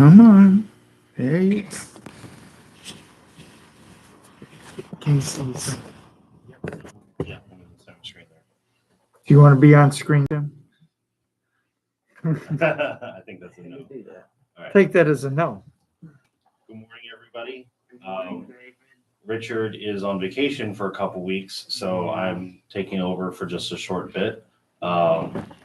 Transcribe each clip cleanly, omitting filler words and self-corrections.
Come on. There you go. Can you see something? Yeah, I'm in the same screen Do you want to be on screen, Tim? there. I think that's a no. All right. Take that as a no. Good morning, everybody. Richard is on vacation for a couple weeks, so I'm taking over for just a short bit.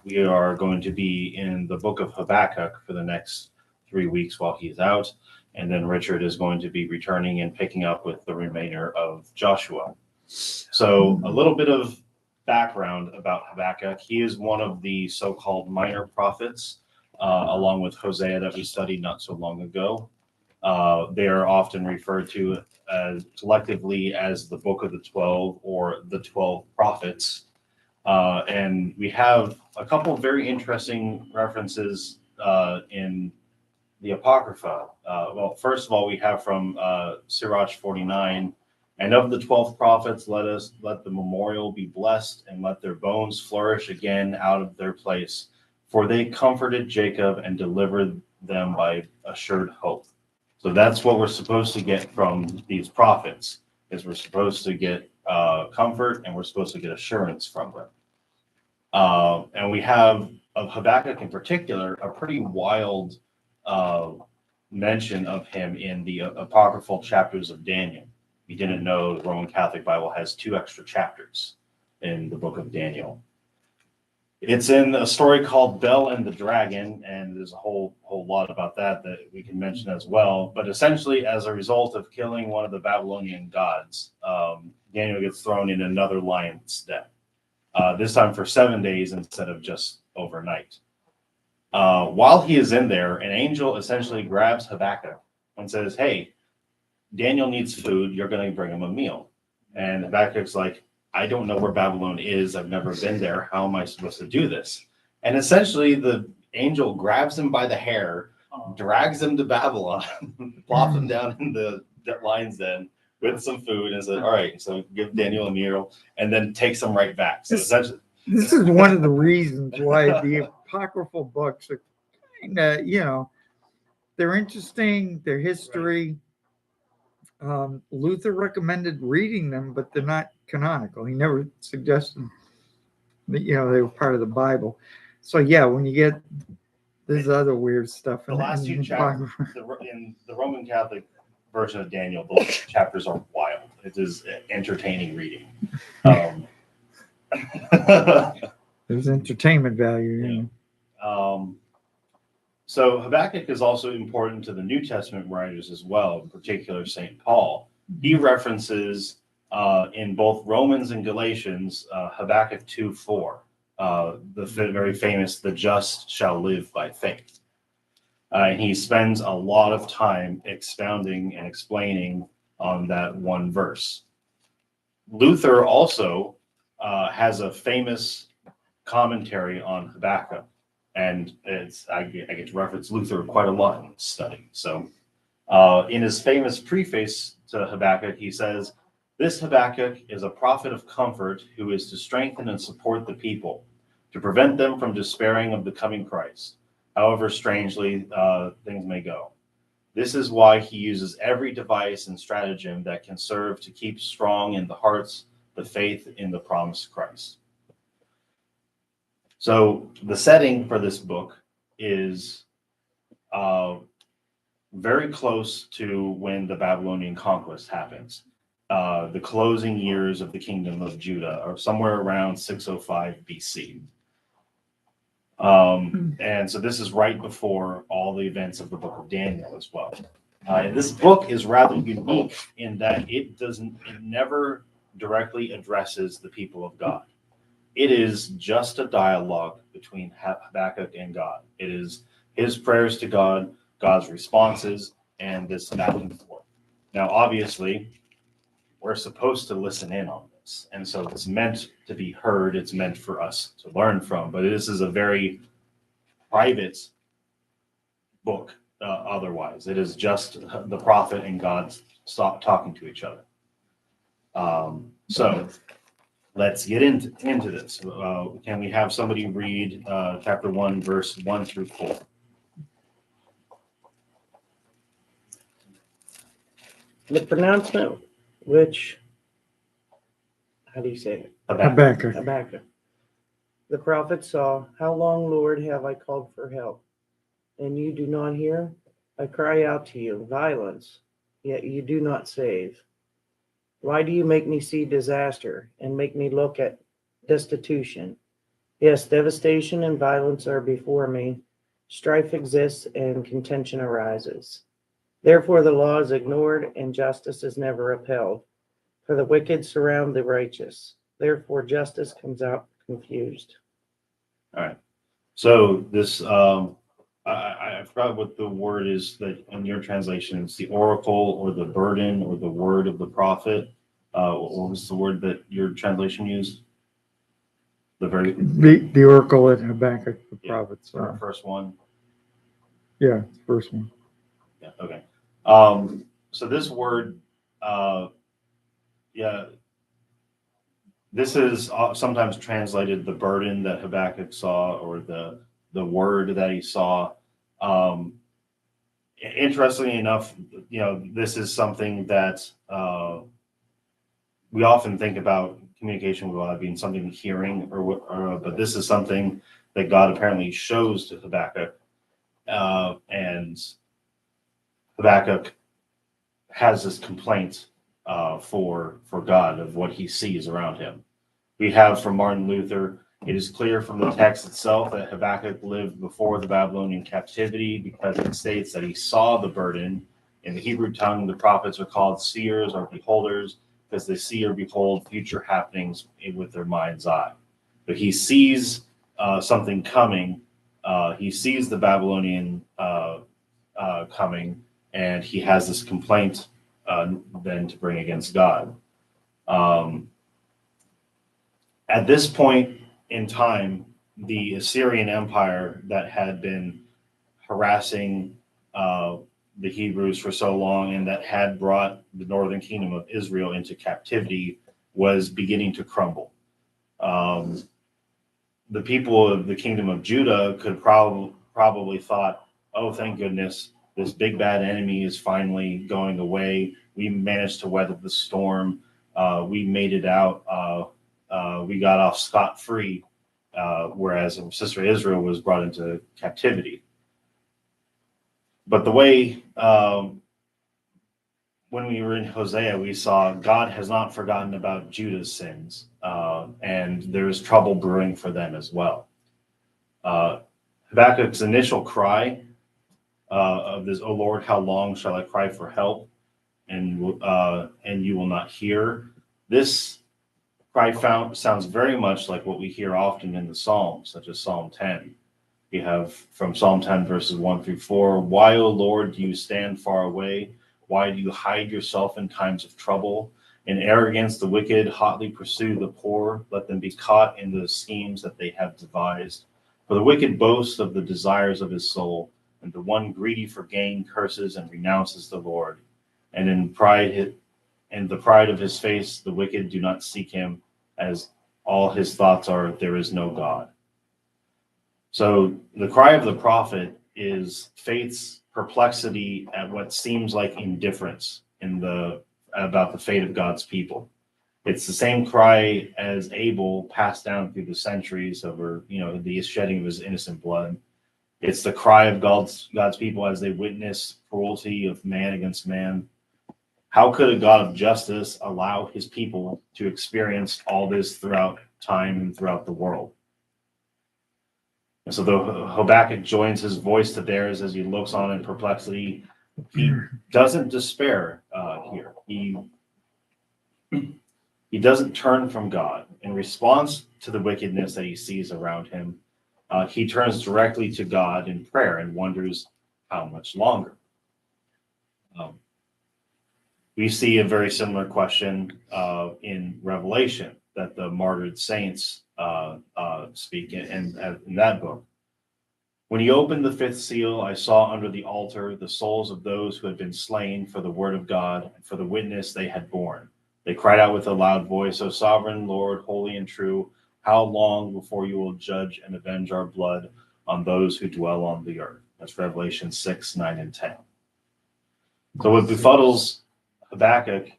We are going to be in the book of Habakkuk for the next 3 weeks while he's out, and then Richard is going to be returning and picking up with the remainder of Joshua. So a little bit of background about Habakkuk. He is one of the so-called minor prophets, along with Hosea that we studied not so long ago. They are often referred to collectively as the Book of the 12 or the 12 prophets. And we have a couple of very interesting references in the Apocrypha. Well, first of all, we have from Sirach 49, and of the 12 prophets, let the memorial be blessed, and let their bones flourish again out of their place. For they comforted Jacob and delivered them by assured hope. So that's what we're supposed to get from these prophets, is we're supposed to get comfort, and we're supposed to get assurance from them. And we have, of Habakkuk in particular, a pretty wild mention of him in the apocryphal chapters of Daniel. If you didn't know, the Roman Catholic Bible has 2 extra chapters in the book of Daniel. It's in a story called Bel and the Dragon, and there's a whole lot about that we can mention as well. But essentially, as a result of killing one of the Babylonian gods, Daniel gets thrown in another lion's den. This time for 7 days instead of just overnight. While he is in there, an angel essentially grabs Habakkuk and says, "Hey, Daniel needs food. You're going to bring him a meal." And Habakkuk's like, "I don't know where Babylon is. I've never been there. How am I supposed to do this?" And essentially, the angel grabs him by the hair, drags him to Babylon, plops him down in the lion's den with some food, and says, "All right, so give Daniel a meal," and then takes him right back. So essentially, This is one of the reasons why the apocryphal books are kind of, they're interesting, their history. Luther recommended reading them, but they're not canonical. He never suggested that, they were part of the Bible. So, yeah, when you get this other weird stuff. The last 2 chapters, in the Roman Catholic version of Daniel, those chapters are wild. It is entertaining reading. There's entertainment value. So Habakkuk is also important to the New Testament writers as well, in particular St. Paul. He references in both Romans and Galatians Habakkuk 2:4, the very famous "the just shall live by faith." And he spends a lot of time expounding and explaining on that one verse. Luther also has a famous commentary on Habakkuk. And I get to reference Luther quite a lot in this study. So in his famous preface to Habakkuk, he says, "This Habakkuk is a prophet of comfort who is to strengthen and support the people, to prevent them from despairing of the coming Christ, however strangely things may go. This is why he uses every device and stratagem that can serve to keep strong in the hearts the faith in the promised Christ." So the setting for this book is very close to when the Babylonian conquest happens. The closing years of the kingdom of Judah are somewhere around 605 BC. And so this is right before all the events of the book of Daniel as well. This book is rather unique in that it never directly addresses the people of God. It is just a dialogue between Habakkuk and God. It is his prayers to God, God's responses, and this back and forth. Now, obviously, we're supposed to listen in on this. And so it's meant to be heard. It's meant for us to learn from. But this is a very private book otherwise. It is just the prophet and God talking to each other. So let's get into this. Can we have somebody read chapter 1, verse 1 through 4? The pronouncement which, how do you say it? Habakkuk. Habakkuk. The prophet saw, how long, Lord, have I called for help, and you do not hear? I cry out to you, violence, yet you do not save. Why do you make me see disaster and make me look at destitution? Yes, devastation and violence are before me. Strife exists and contention arises. Therefore, the law is ignored and justice is never upheld. For the wicked surround the righteous. Therefore, justice comes out confused. All right. So this, I forgot what the word is that in your translation. It's the oracle or the burden or the word of the prophet. What was the word that your translation used? The oracle at Habakkuk, the prophet. So. First one. Yeah, first one. Yeah. Okay. So this word, yeah, this is sometimes translated the burden that Habakkuk saw, or the word that he saw. Interestingly enough, this is something that we often think about communication with God being something hearing, but this is something that God apparently shows to Habakkuk, and Habakkuk has this complaint for God of what he sees around him. We have from Martin Luther, it is clear from the text itself that Habakkuk lived before the Babylonian captivity, because it states that he saw the burden. In the Hebrew tongue, the prophets are called seers or beholders, because they see or behold future happenings with their mind's eye. But he sees something coming. He sees the Babylonian coming, and he has this complaint then to bring against God. At this point in time, the Assyrian Empire that had been harassing the Hebrews for so long, and that had brought the northern kingdom of Israel into captivity, was beginning to crumble. The people of the kingdom of Judah could probably thought, oh, thank goodness, this big bad enemy is finally going away. We managed to weather the storm. We made it out. We got off scot-free, whereas Sister Israel was brought into captivity. But the way, when we were in Hosea, we saw God has not forgotten about Judah's sins, and there's trouble brewing for them as well. Habakkuk's initial cry of this, "O Lord, how long shall I cry for help, and you will not hear?" This cry sounds very much like what we hear often in the Psalms, such as Psalm 10. We have from Psalm 10 verses 1 through 4, "Why, O Lord, do you stand far away? Why do you hide yourself in times of trouble? In arrogance, the wicked hotly pursue the poor. Let them be caught in the schemes that they have devised. For the wicked boasts of the desires of his soul, and the one greedy for gain curses and renounces the Lord. And in the pride of his face, the wicked do not seek him, as all his thoughts are, there is no God." So the cry of the prophet is faith's perplexity at what seems like indifference about the fate of God's people. It's the same cry as Abel passed down through the centuries over, the shedding of his innocent blood. It's the cry of God's people as they witness cruelty of man against man. How could a God of justice allow his people to experience all this throughout time and throughout the world? And so though Habakkuk joins his voice to theirs as he looks on in perplexity, he doesn't despair here. He doesn't turn from God. In response to the wickedness that he sees around him, he turns directly to God in prayer and wonders how much longer. We see a very similar question in Revelation that the martyred saints speak in that book. "When he opened the fifth seal, I saw under the altar the souls of those who had been slain for the word of God and for the witness they had borne. They cried out with a loud voice, 'O sovereign Lord, holy and true, how long before you will judge and avenge our blood on those who dwell on the earth?'" That's Revelation 6, 9, and 10. So what befuddles Habakkuk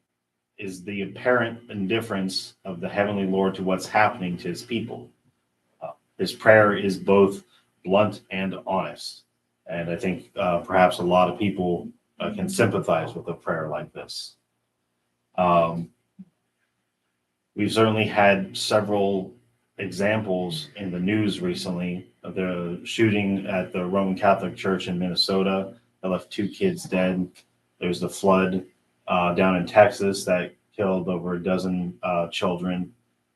is the apparent indifference of the heavenly Lord to what's happening to his people. His prayer is both blunt and honest. And I think perhaps a lot of people can sympathize with a prayer like this. We've certainly had several examples in the news recently of the shooting at the Roman Catholic Church in Minnesota that left 2 kids dead. There's the flood down in Texas that killed over a dozen children.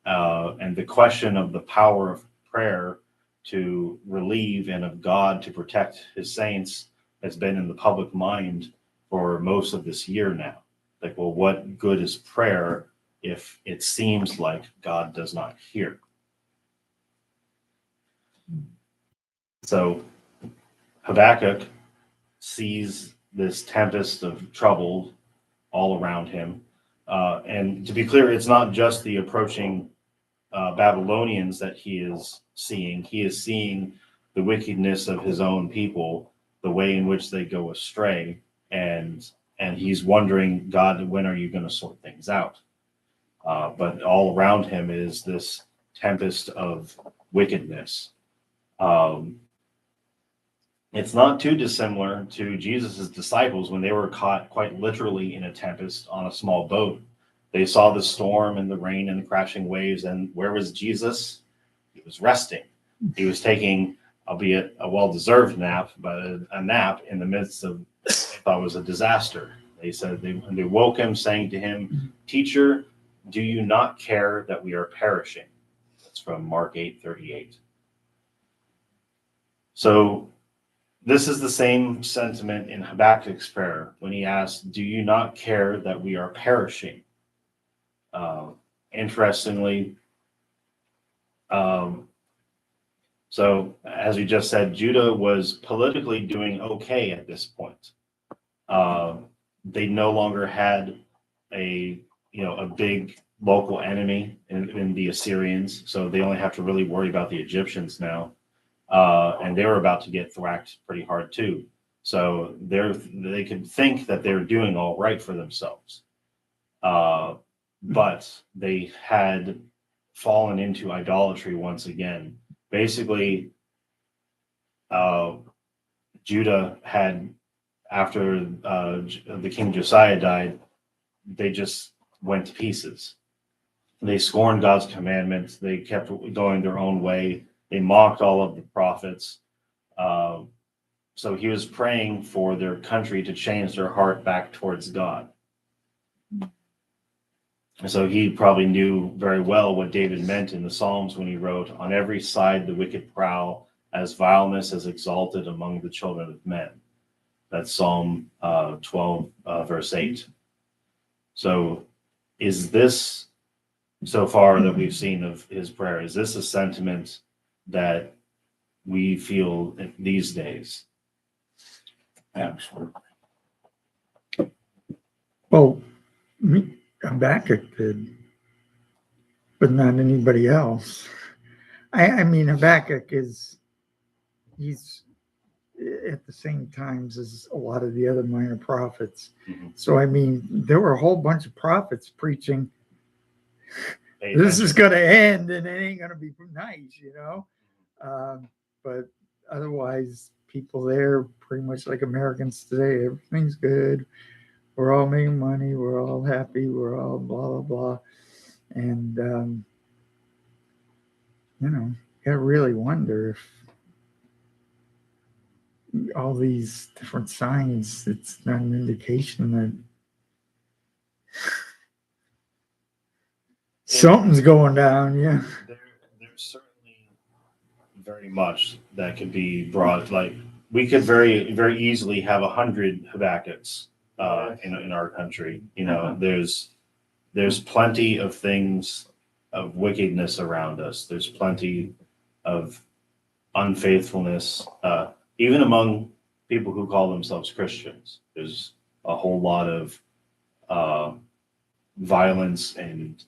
And the question of the power of prayer to relieve and of God to protect his saints has been in the public mind for most of this year now. Like, well, what good is prayer if it seems like God does not hear? So Habakkuk sees this tempest of trouble all around him. And to be clear, it's not just the approaching Babylonians that he is seeing. He is seeing the wickedness of his own people, the way in which they go astray, and he's wondering, God, when are you going to sort things out? But all around him is this tempest of wickedness. It's not too dissimilar to Jesus' disciples when they were caught quite literally in a tempest on a small boat. They saw the storm and the rain and the crashing waves, and where was Jesus? He was resting. He was taking, albeit a well-deserved nap, but a nap in the midst of what they thought was a disaster. They said they woke him, saying to him, "Teacher, do you not care that we are perishing?" That's from Mark 8:38. So this is the same sentiment in Habakkuk's prayer when he asks, "Do you not care that we are perishing?" Interestingly, so as we just said, Judah was politically doing okay at this point. They no longer had a big local enemy in the Assyrians, so they only have to really worry about the Egyptians now, and they were about to get thwacked pretty hard too. So they could think that they're doing all right for themselves. But they had fallen into idolatry once again. Basically, Judah had, after the king Josiah died, they just went to pieces. They scorned God's commandments. They kept going their own way. They mocked all of the prophets. So he was praying for their country to change their heart back towards God. So he probably knew very well what David meant in the Psalms when he wrote, "On every side the wicked prowl, as vileness is exalted among the children of men." That's Psalm 12, verse 8. So is this, so far that we've seen of his prayer, is this a sentiment that we feel these days? Absolutely. Well, Habakkuk did, but not anybody else. I mean, Habakkuk he's at the same times as a lot of the other minor prophets. Mm-hmm. So, I mean, there were a whole bunch of prophets preaching, Pay this is attention. going to end and it ain't going to be nice, but otherwise, people there, pretty much like Americans today, everything's good. We're all making money. We're all happy. We're all blah, blah, blah. And, you gotta really wonder if all these different signs, it's not an indication that something's going down. Yeah. There's certainly very much that could be brought. Like, we could very, very easily have 100 Habakkuk's in our country. There's plenty of things of wickedness around us. There's plenty of unfaithfulness, even among people who call themselves Christians. There's a whole lot of violence and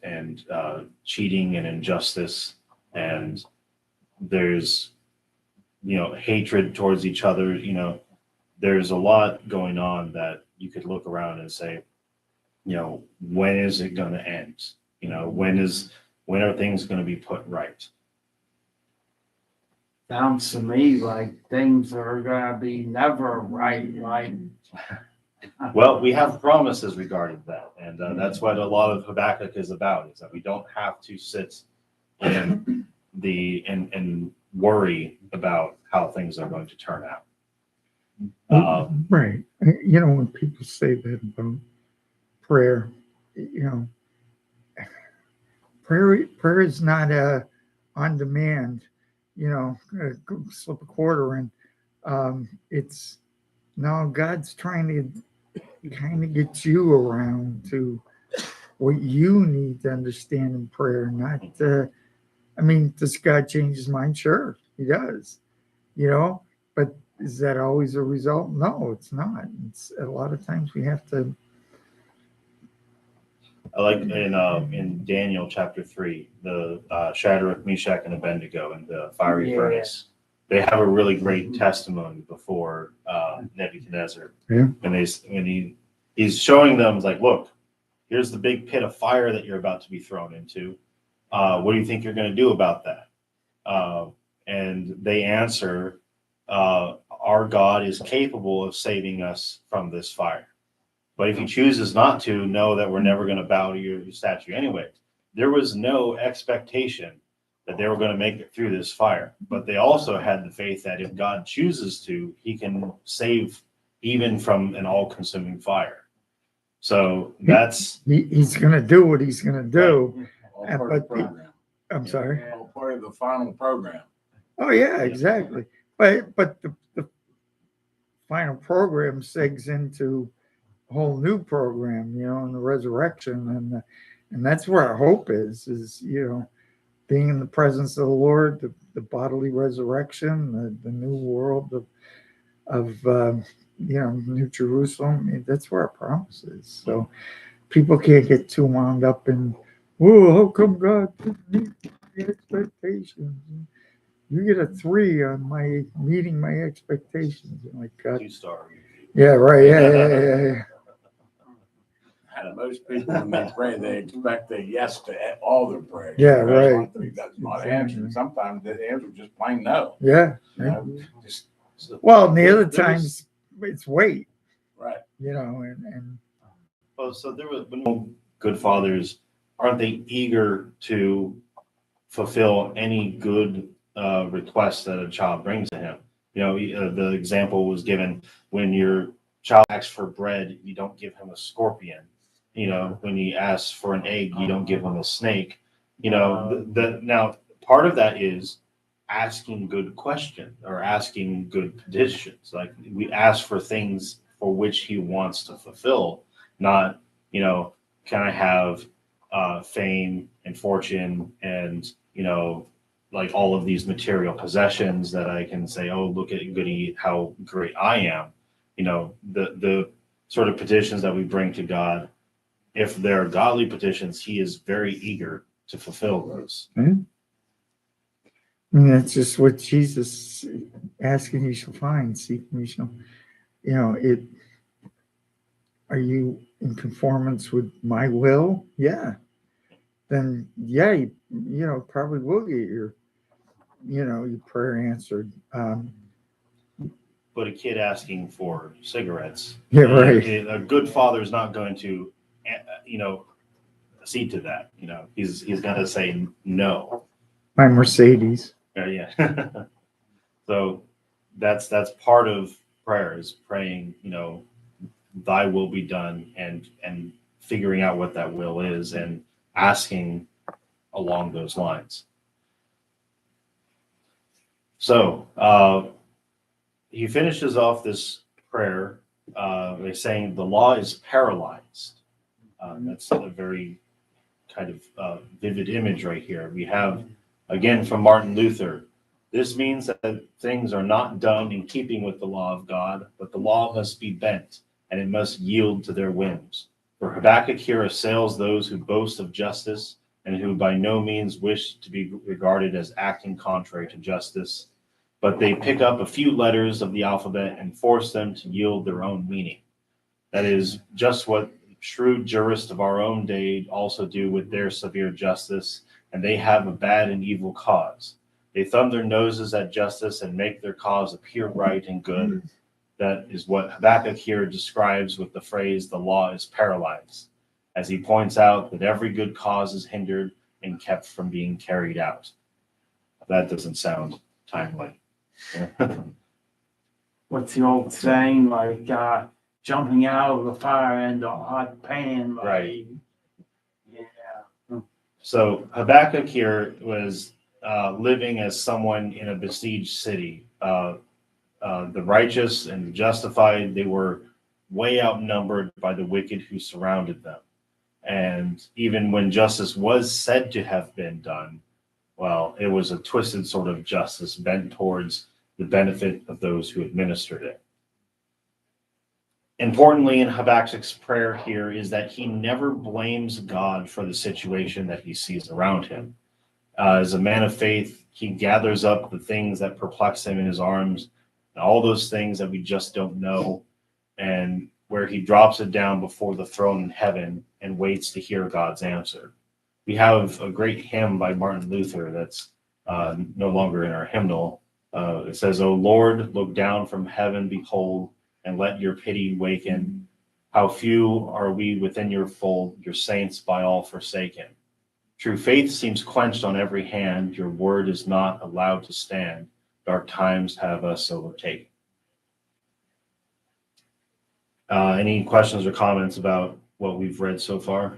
cheating and injustice, and there's hatred towards each other. There's a lot going on that you could look around and say, when is it going to end? When are things going to be put right? Sounds to me like things are gonna be never right, like. Well, we have promises regarding that, and that's what a lot of Habakkuk is about, is that we don't have to sit and worry about how things are going to turn out. Right. When people say that about prayer, prayer is not on demand, go slip a quarter in. It's now God's trying to kind of get you around to what you need to understand in prayer. Not, does God change his mind? Sure, he does, but is that always a result? No, it's not. It's a lot of times we have to. I like in Daniel chapter 3, the Shadrach, Meshach, and Abednego in the fiery furnace. They have a really great testimony before Nebuchadnezzar. Yeah. And he's showing them, like, look, here's the big pit of fire that you're about to be thrown into. What do you think you're going to do about that? And they answer, our God is capable of saving us from this fire. But if he chooses not to, know that we're never going to bow to your statue anyway. There was no expectation that they were going to make it through this fire. But they also had the faith that if God chooses to, he can save even from an all-consuming fire. So that's... He's going to do what he's going to do. All part of the program. I'm sorry? All part of the final program. Oh, yeah, exactly. But the final program segs into a whole new program, in the resurrection. And that's where our hope is being in the presence of the Lord, the bodily resurrection, the new world of New Jerusalem. That's where our promise is. So people can't get too wound up in, how come God didn't meet my expectations? You get a 3 on my meeting my expectations. I'm like, God. 2-star. Yeah, right. Yeah. And most people, when they pray, they expect a yes to all their prayers. Yeah, right. That's not answered. Sometimes the answer is just plain no. Yeah. Just Well, and the other times it's wait. right. And so there was good fathers, aren't they eager to fulfill any good request that a child brings to him? The example was given when your child asks for bread, you don't give him a scorpion. When he asks for an egg, you don't give him a snake. Now part of that is asking good questions or asking good petitions. Like, we ask for things for which he wants to fulfill, not, can I have fame and fortune and, like all of these material possessions that I can say, oh, look at goody, how great I am. The sort of petitions that we bring to God, if they're godly petitions, he is very eager to fulfill those. Mm-hmm. That's just what Jesus asking you shall find, seek you shall. Are you in conformance with my will? Yeah. Then you probably will get your prayer answered. But a kid asking for cigarettes, yeah, right. A good father is not going to, accede to that. He's going to say no. My Mercedes. Yeah. So that's part of prayer, is praying, thy will be done, and figuring out what that will is and asking along those lines. So he finishes off this prayer by saying the law is paralyzed. That's a very kind of vivid image right here. We have, again, from Martin Luther, this means that things are not done in keeping with the law of God, but the law must be bent, and it must yield to their whims. For Habakkuk here assails those who boast of justice and who by no means wish to be regarded as acting contrary to justice, but they pick up a few letters of the alphabet and force them to yield their own meaning. That is just what shrewd jurists of our own day also do with their severe justice, and they have a bad and evil cause. They thumb their noses at justice and make their cause appear right and good. That is what Habakkuk here describes with the phrase, the law is paralyzed, as he points out that every good cause is hindered and kept from being carried out. That doesn't sound timely. What's the old saying, like, jumping out of the fire into a hot pan? Like, Right. Yeah. So Habakkuk here was living as someone in a besieged city. The righteous and justified, they were way outnumbered by the wicked who surrounded them. And even when justice was said to have been done, well, it was a twisted sort of justice bent towards the benefit of those who administered it. Importantly, in Habakkuk's prayer here is that he never blames God for the situation that he sees around him. As a man of faith, he gathers up the things that perplex him in his arms, and all those things that we just don't know, and where he drops it down before the throne in heaven and waits to hear God's answer. We have a great hymn by Martin Luther that's no longer in our hymnal. It says, "O Lord, look down from heaven, behold, and let your pity waken. How few are we within your fold, your saints by all forsaken. True faith seems quenched on every hand, your word is not allowed to stand. Dark times have us overtaken." Any questions or comments about what we've read so far?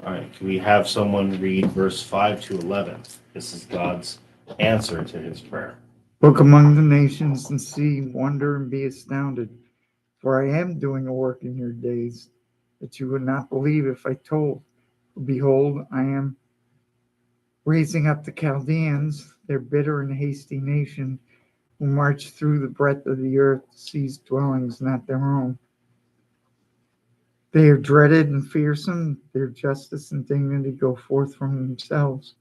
All right, can we have someone read verse 5 to 11? This is God's answer to his prayer. Look among the nations and see, wonder and be astounded. For I am doing a work in your days that you would not believe if I told. Behold, I am raising up the Chaldeans, their bitter and hasty nation, who march through the breadth of the earth to seize dwellings not their own. They are dreaded and fearsome. Their justice and dignity go forth from themselves.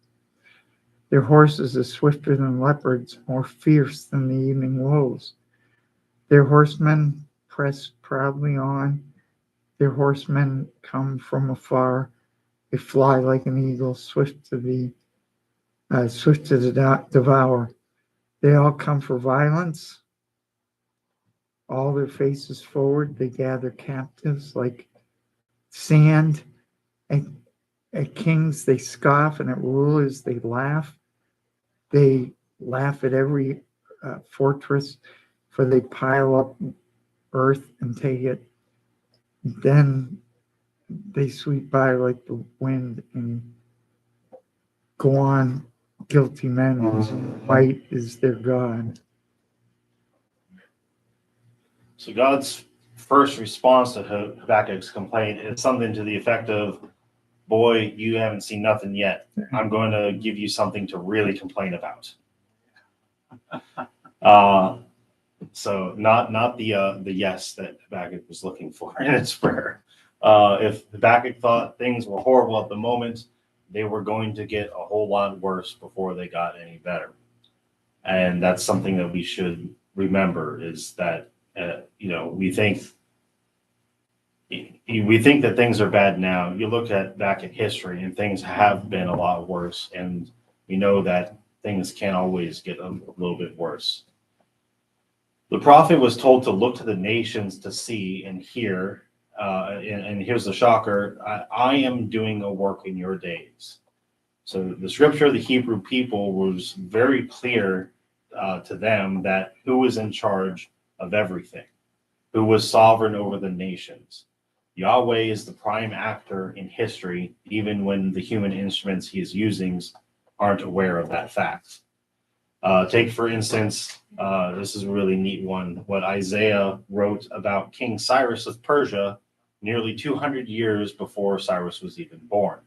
Their horses are swifter than leopards, more fierce than the evening wolves. Their horsemen press proudly on. Their horsemen come from afar. They fly like an eagle, swift to devour. They all come for violence. All their faces forward. They gather captives like sand. At kings they scoff, and at rulers they laugh. They laugh at every fortress, for they pile up earth and take it. Then they sweep by like the wind and go on, guilty men whose might is their God. So God's first response to Habakkuk's complaint is something to the effect of, boy, you haven't seen nothing yet. I'm going to give you something to really complain about. So not the yes that Habakkuk was looking for in his prayer. If Habakkuk thought things were horrible at the moment, they were going to get a whole lot worse before they got any better. And that's something that we should remember, is that we think that things are bad now. You look back at history, and things have been a lot worse, and we know that things can always get a little bit worse. The prophet was told to look to the nations to see and hear, and here's the shocker: I am doing a work in your days. So the scripture of the Hebrew people was very clear to them that who was in charge of everything, who was sovereign over the nations. Yahweh is the prime actor in history, even when the human instruments he is using aren't aware of that fact. Take, for instance, this is a really neat one, what Isaiah wrote about King Cyrus of Persia nearly 200 years before Cyrus was even born.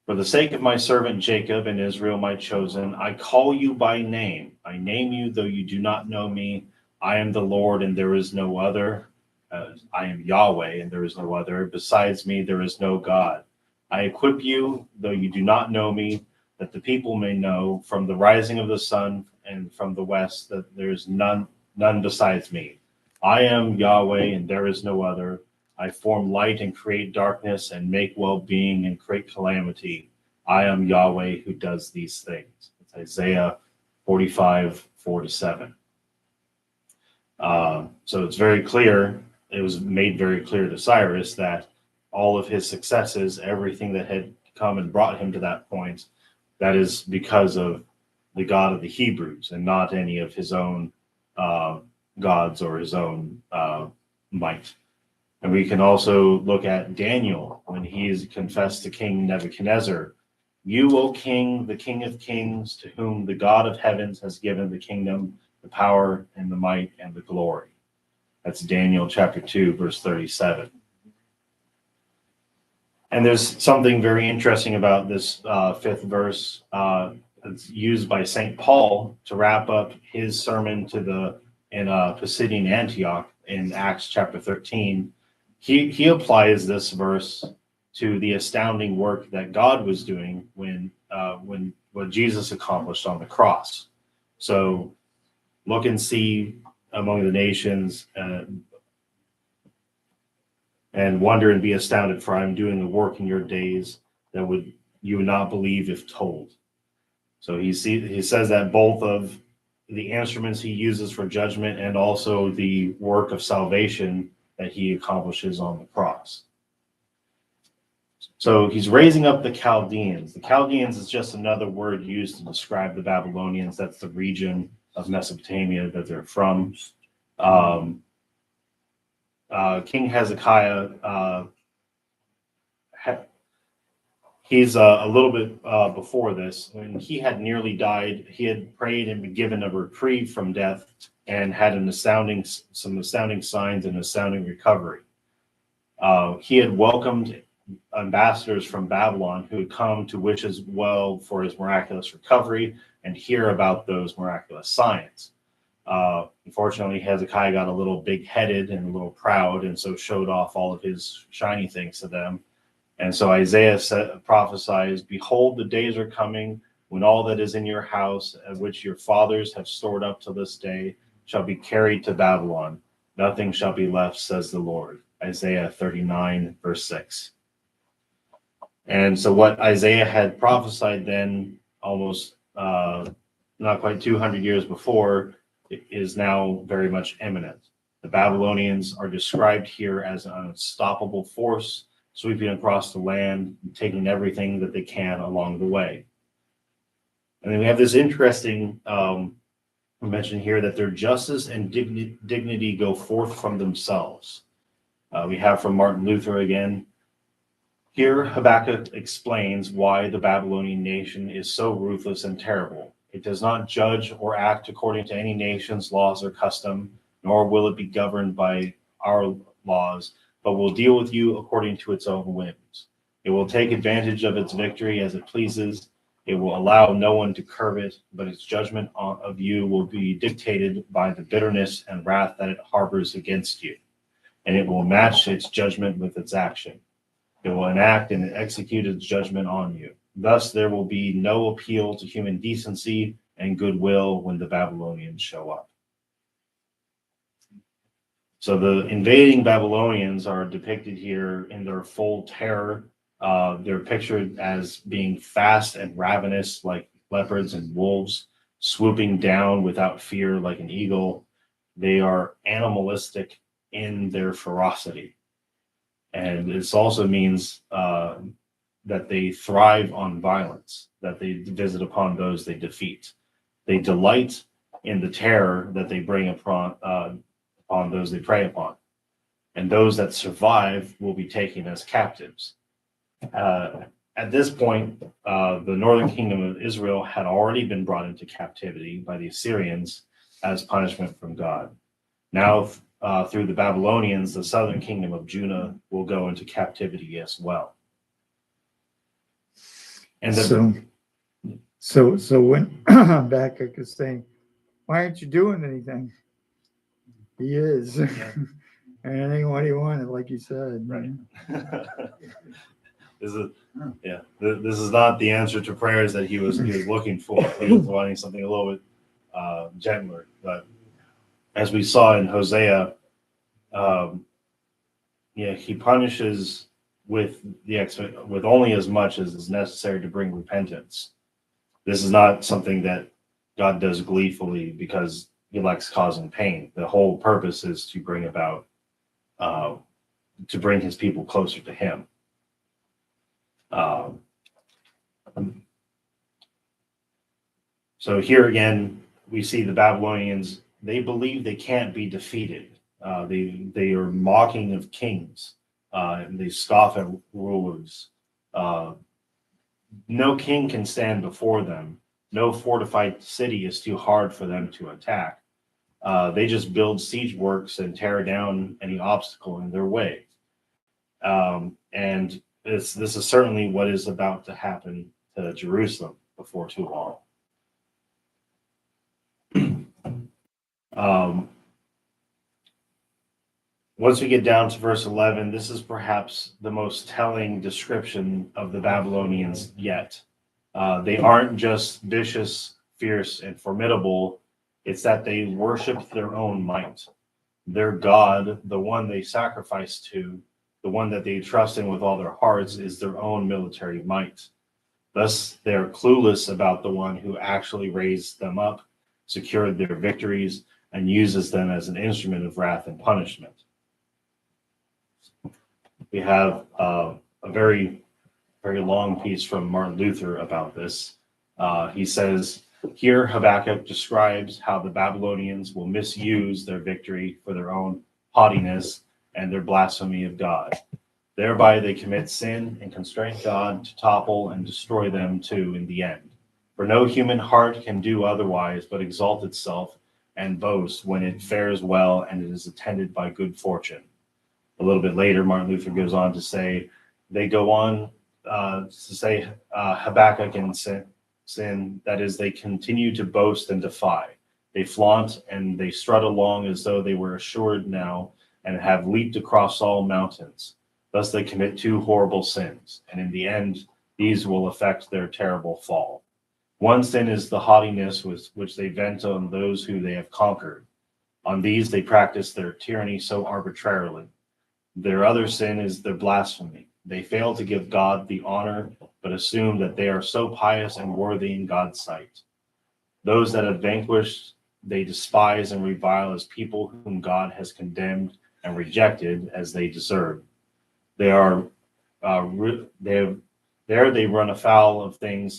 For the sake of my servant Jacob and Israel, my chosen, I call you by name. I name you, though you do not know me. I am the Lord, and there is no other. I am Yahweh, and there is no other. Besides me, there is no God. I equip you, though you do not know me, that the people may know from the rising of the sun and from the west that there is none none besides me. I am Yahweh, and there is no other. I form light and create darkness, and make well-being and create calamity. I am Yahweh who does these things. It's Isaiah 45, 4-7. So it's very clear, it was made very clear to Cyrus that all of his successes, everything that had come and brought him to that point, that is because of the God of the Hebrews and not any of his own gods or his own might. And we can also look at Daniel when he is confessed to King Nebuchadnezzar, "You, O king, the king of kings, to whom the God of heavens has given the kingdom, the power and the might and the glory." That's Daniel chapter 2, verse 37. And there's something very interesting about this fifth verse. It's used by St. Paul to wrap up his sermon in Pisidian Antioch in Acts chapter 13. He applies this verse to the astounding work that God was doing when what Jesus accomplished on the cross. So look and see among the nations and wonder and be astounded, for I am doing a work in your days that you would not believe if told. So he says that both of the instruments he uses for judgment and also the work of salvation that he accomplishes on the cross. So he's raising up the Chaldeans. The Chaldeans is just another word used to describe the Babylonians. That's the region of Mesopotamia that they're from. King Hezekiah, he's a little bit before this. When he had nearly died, he had prayed and been given a reprieve from death and had some astounding signs and astounding recovery. He had welcomed ambassadors from Babylon who had come to wish as well for his miraculous recovery and hear about those miraculous signs. Unfortunately, Hezekiah got a little big-headed and a little proud, and so showed off all of his shiny things to them. And so Isaiah prophesies, "Behold, the days are coming when all that is in your house, at which your fathers have stored up to this day, shall be carried to Babylon. Nothing shall be left, says the Lord." Isaiah 39, verse 6. And so what Isaiah had prophesied then, almost not quite 200 years before, is now very much imminent. The Babylonians are described here as an unstoppable force, sweeping across the land, taking everything that they can along the way. And then we have this interesting mention here that their justice and dignity go forth from themselves. We have from Martin Luther again. Here, Habakkuk explains why the Babylonian nation is so ruthless and terrible. It does not judge or act according to any nation's laws or custom, nor will it be governed by our laws, but will deal with you according to its own whims. It will take advantage of its victory as it pleases. It will allow no one to curb it, but its judgment of you will be dictated by the bitterness and wrath that it harbors against you. And it will match its judgment with its action. It will enact and execute its judgment on you. Thus, there will be no appeal to human decency and goodwill when the Babylonians show up. So the invading Babylonians are depicted here in their full terror. They're pictured as being fast and ravenous like leopards and wolves, swooping down without fear like an eagle. They are animalistic in their ferocity. And this also means that they thrive on violence, that they visit upon those they defeat. They delight in the terror that they bring upon those they prey upon. And those that survive will be taken as captives. At this point, the northern kingdom of Israel had already been brought into captivity by the Assyrians as punishment from God. Now, through the Babylonians, the southern kingdom of Judah will go into captivity as well. And so when Habakkuk is saying, "Why aren't you doing anything?" He is. Anything what he wanted, like you said. Right. This is not the answer to prayers that he was looking for. He was wanting something a little bit gentler. But as we saw in Hosea, he punishes with with only as much as is necessary to bring repentance. This is not something that God does gleefully because he likes causing pain. The whole purpose is to bring about, to bring his people closer to him. So here again, we see the Babylonians, they believe they can't be defeated. They are mocking of kings, and they scoff at rulers. No king can stand before them. No fortified city is too hard for them to attack. They just build siege works and tear down any obstacle in their way. And this is certainly what is about to happen to Jerusalem before too long. Once we get down to verse 11, this is perhaps the most telling description of the Babylonians yet. They aren't just vicious, fierce, and formidable. It's that they worship their own might. Their God, the one they sacrifice to, the one that they trust in with all their hearts, is their own military might. Thus, they are clueless about the one who actually raised them up, secured their victories, and uses them as an instrument of wrath and punishment. We have a very, very long piece from Martin Luther about this. He says, here Habakkuk describes how the Babylonians will misuse their victory for their own haughtiness and their blasphemy of God. Thereby they commit sin and constrain God to topple and destroy them too in the end. For no human heart can do otherwise but exalt itself and boast when it fares well and it is attended by good fortune. A little bit later, Martin Luther goes on to say, they go on to say Habakkuk and sin, that is, they continue to boast and defy. They flaunt and they strut along as though they were assured now and have leaped across all mountains. Thus they commit two horrible sins, and in the end, these will affect their terrible fall. One sin is the haughtiness which they vent on those who they have conquered. On these they practice their tyranny so arbitrarily. Their other sin is their blasphemy. They fail to give God the honor, but assume that they are so pious and worthy in God's sight. Those that have vanquished, they despise and revile as people whom God has condemned and rejected as they deserve. They run afoul of things